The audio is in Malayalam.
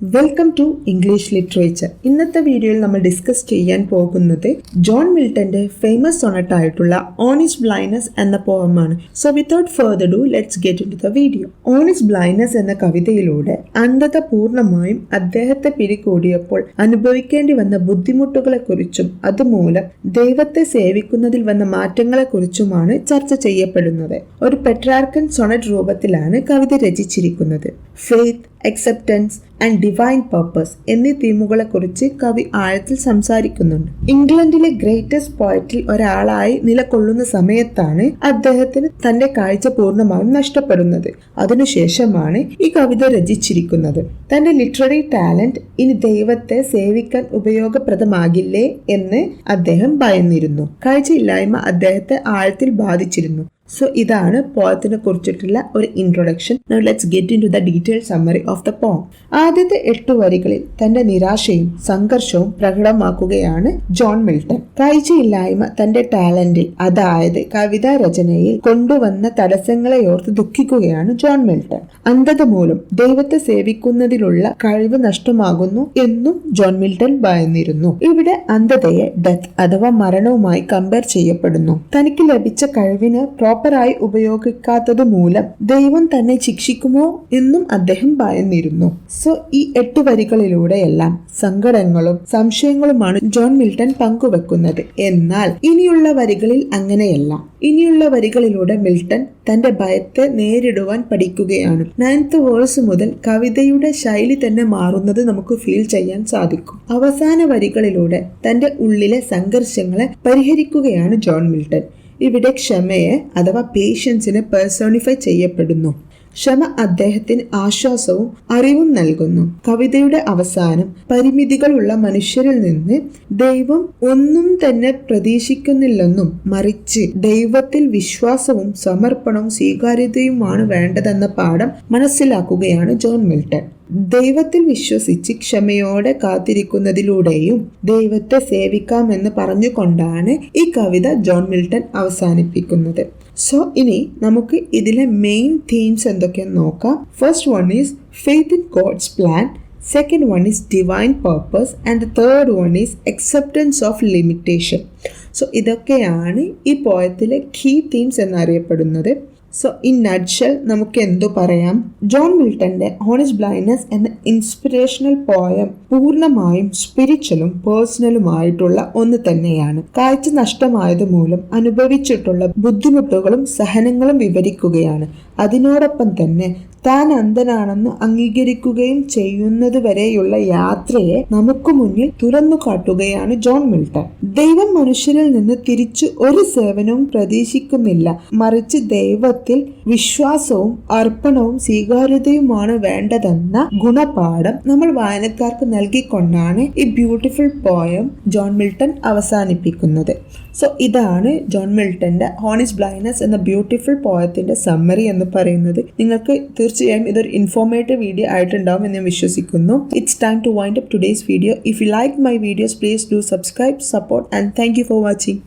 Welcome to English literature. ഇന്നത്തെ വീഡിയോയിൽ നമ്മൾ ഡിസ്കസ് ചെയ്യാൻ പോകുന്നത് ജോൺ മിൽട്ടന്റെ ഫേമസ് സൊണറ്റ് ആയിട്ടുള്ള ഓൺ ഈസ് ബ്ലൈൻഡ്നെസ് എന്ന പോയമാണ്. So without further do let's get in to the video. On his blindness എന്ന കവിതയിലൂടെ അന്ധത പൂർണ്ണമായും അദ്ദേഹത്തെ പിടികൂടിയപ്പോൾ അനുഭവിക്കേണ്ടി വന്ന ബുദ്ധിമുട്ടുകളെ കുറിച്ചും അതുമൂലം ദൈവത്തെ സേവിക്കുന്നതിൽ വന്ന മാറ്റങ്ങളെ കുറിച്ചുമാണ് ചർച്ച ചെയ്യപ്പെടുന്നത്. ഒരു പെട്രാർക്കൻ സൊണറ്റ് രൂപത്തിലാണ് കവിത രചിച്ചിരിക്കുന്നത്. Faith, acceptance and divine purpose എന്നീ തീമുകളെ കുറിച്ച് കവി ആഴത്തിൽ സംസാരിക്കുന്നുണ്ട്. ഇംഗ്ലണ്ടിലെ ഗ്രേറ്റസ്റ്റ് പോയറ്റിൽ ഒരാളായി നിലകൊള്ളുന്ന സമയത്താണ് അദ്ദേഹത്തിന് തന്റെ കാഴ്ച പൂർണ്ണമായും നഷ്ടപ്പെടുന്നത്. അതിനുശേഷമാണ് ഈ കവിത രചിച്ചിരിക്കുന്നത്. തന്റെ ലിറ്റററി ടാലന്റ് ഇനി ദൈവത്തെ സേവിക്കാൻ ഉപയോഗപ്രദമാകില്ലേ എന്ന് അദ്ദേഹം ഭയന്നിരുന്നു. കാഴ്ചയില്ലായ്മ അദ്ദേഹത്തെ ആഴത്തിൽ ബാധിച്ചിരുന്നു. സോ ഇതാണ് പോയത്തിനെ കുറിച്ചിട്ടുള്ള ഒരു introduction. Now let's get into the detailed summary of the poem. ആദ്യത്തെ 8 വരികളിൽ തന്റെ നിരാശയും സംഘർഷവും പ്രകടമാക്കുകയാണ് ജോൺ മിൽട്ടൺ. കാഴ്ചയില്ലായ്മ തന്റെ ടാലന്റിൽ, അതായത് കവിതാ രചനയിൽ കൊണ്ടുവന്ന തടസ്സങ്ങളെ ഓർത്ത് ദുഃഖിക്കുകയാണ് ജോൺ മിൽട്ടൺ. അന്ധത മൂലം ദൈവത്തെ സേവിക്കുന്നതിലുള്ള കഴിവ് നഷ്ടമാകുന്നു എന്നും ജോൺ മിൽട്ടൺ ഭയന്നിരുന്നു. ഇവിടെ അന്ധതയെ ഡെത്ത് അഥവാ മരണവുമായി കമ്പയർ ചെയ്യപ്പെടുന്നു. തനിക്ക് ലഭിച്ച കഴിവിന് പ്രോപ്പറായി ഉപയോഗിക്കാത്തത് മൂലം ദൈവം തന്നെ ശിക്ഷിക്കുമോ എന്നും അദ്ദേഹം ഭയന്നിരുന്നു. സോ ഈ 8 വരികളിലൂടെയെല്ലാം സങ്കടങ്ങളും സംശയങ്ങളുമാണ് ജോൺ മിൽട്ടൺ പങ്കുവെക്കുന്നത്. എന്നാൽ ഇനിയുള്ള വരികളിൽ അങ്ങനെയല്ല. ഇനിയുള്ള വരികളിലൂടെ മിൽട്ടൺ തന്റെ ഭയത്തെ നേരിടുവാൻ പഠിക്കുകയാണ്. 9th വേഴ്സ് മുതൽ കവിതയുടെ ശൈലി തന്നെ മാറുന്നത് നമുക്ക് ഫീൽ ചെയ്യാൻ സാധിക്കും. അവസാന വരികളിലൂടെ തന്റെ ഉള്ളിലെ സംഘർഷങ്ങളെ പരിഹരിക്കുകയാണ് ജോൺ മിൽട്ടൺ. ഇവിടെ ക്ഷമയെ അഥവാ പേഷ്യൻസിനെ പേഴ്സോണിഫൈ ചെയ്യപ്പെടുന്നു. ക്ഷമ അദ്ദേഹത്തിന് ആശ്വാസവും അറിവും നൽകുന്നു. കവിതയുടെ അവസാനം പരിമിതികളുള്ള മനുഷ്യരിൽ നിന്ന് ദൈവം ഒന്നും തന്നെ പ്രതീക്ഷിക്കുന്നില്ലെന്നും മറിച്ച് ദൈവത്തിൽ വിശ്വാസവും സമർപ്പണവും സ്വീകാര്യതയുമാണ് വേണ്ടതെന്ന പാഠം മനസ്സിലാക്കുകയാണ് ജോൺ മിൽട്ടൺ. ദൈവത്തിൽ വിശ്വസിച്ച് ക്ഷമയോടെ കാത്തിരിക്കുന്നതിലൂടെയും ദൈവത്തെ സേവിക്കാമെന്ന് പറഞ്ഞുകൊണ്ടാണ് ഈ കവിത ജോൺ മിൽട്ടൺ അവസാനിപ്പിക്കുന്നത്. സോ ഇനി നമുക്ക് ഇതിലെ മെയിൻ തീംസ് എന്തൊക്കെയെന്ന് നോക്കാം. First one is faith in God's plan, second one is divine purpose and the third one is acceptance of limitation. So ഇതൊക്കെയാണ് ഈ പോയത്തിലെ കീ തീംസ് എന്നറിയപ്പെടുന്നത്. സോ ഇൻ നട്ട്ഷെൽ നമുക്ക് എന്തു പറയാം? ജോൺ മിൽട്ടന്റെ ഓൺ ഈസ് ബ്ലൈൻഡ്നെസ് എന്ന ഇൻസ്പിറേഷണൽ പോയം പൂർണ്ണമായും സ്പിരിച്വലും പേഴ്സണലുമായിട്ടുള്ള ഒന്ന് തന്നെയാണ്. കാഴ്ച നഷ്ടമായത് മൂലം അനുഭവിച്ചിട്ടുള്ള ബുദ്ധിമുട്ടുകളും സഹനങ്ങളും വിവരിക്കുകയാണ്. അതിനോടൊപ്പം തന്നെ താൻ അന്ധനാണെന്ന് അംഗീകരിക്കുകയും ചെയ്യുന്നത് വരെയുള്ള യാത്രയെ നമുക്ക് മുന്നിൽ തുറന്നു കാട്ടുകയാണ് ജോൺ മിൽട്ടൺ. ദൈവം മനുഷ്യരിൽ നിന്ന് തിരിച്ചു ഒരു സേവനവും പ്രതീക്ഷിക്കുന്നില്ല, മറിച്ച് ദൈവത്തിൽ വിശ്വാസവും അർപ്പണവും സ്വീകാര്യതയുമാണ് വേണ്ടതെന്ന ഗുണപാഠം നമ്മൾ വായനക്കാർക്ക് നൽകിക്കൊണ്ടാണ് ഈ ബ്യൂട്ടിഫുൾ പോയം ജോൺ മിൽട്ടൺ അവസാനിപ്പിക്കുന്നത്. സോ ഇതാണ് ജോൺ മിൽട്ടന്റെ ഓൺ ഈസ് ബ്ലൈൻഡ്നെസ് എന്ന ബ്യൂട്ടിഫുൾ പോയത്തിന്റെ സമ്മറി എന്ന് പറയുന്നത്. നിങ്ങൾക്ക് തീർച്ചയായും ഇതൊരു ഇൻഫോർമേറ്റീവ് വീഡിയോ ആയിട്ടുണ്ടാവും എന്ന് ഞാൻ വിശ്വസിക്കുന്നു. It's time to wind up today's video. If you like my videos, please do subscribe, support and thank you for watching.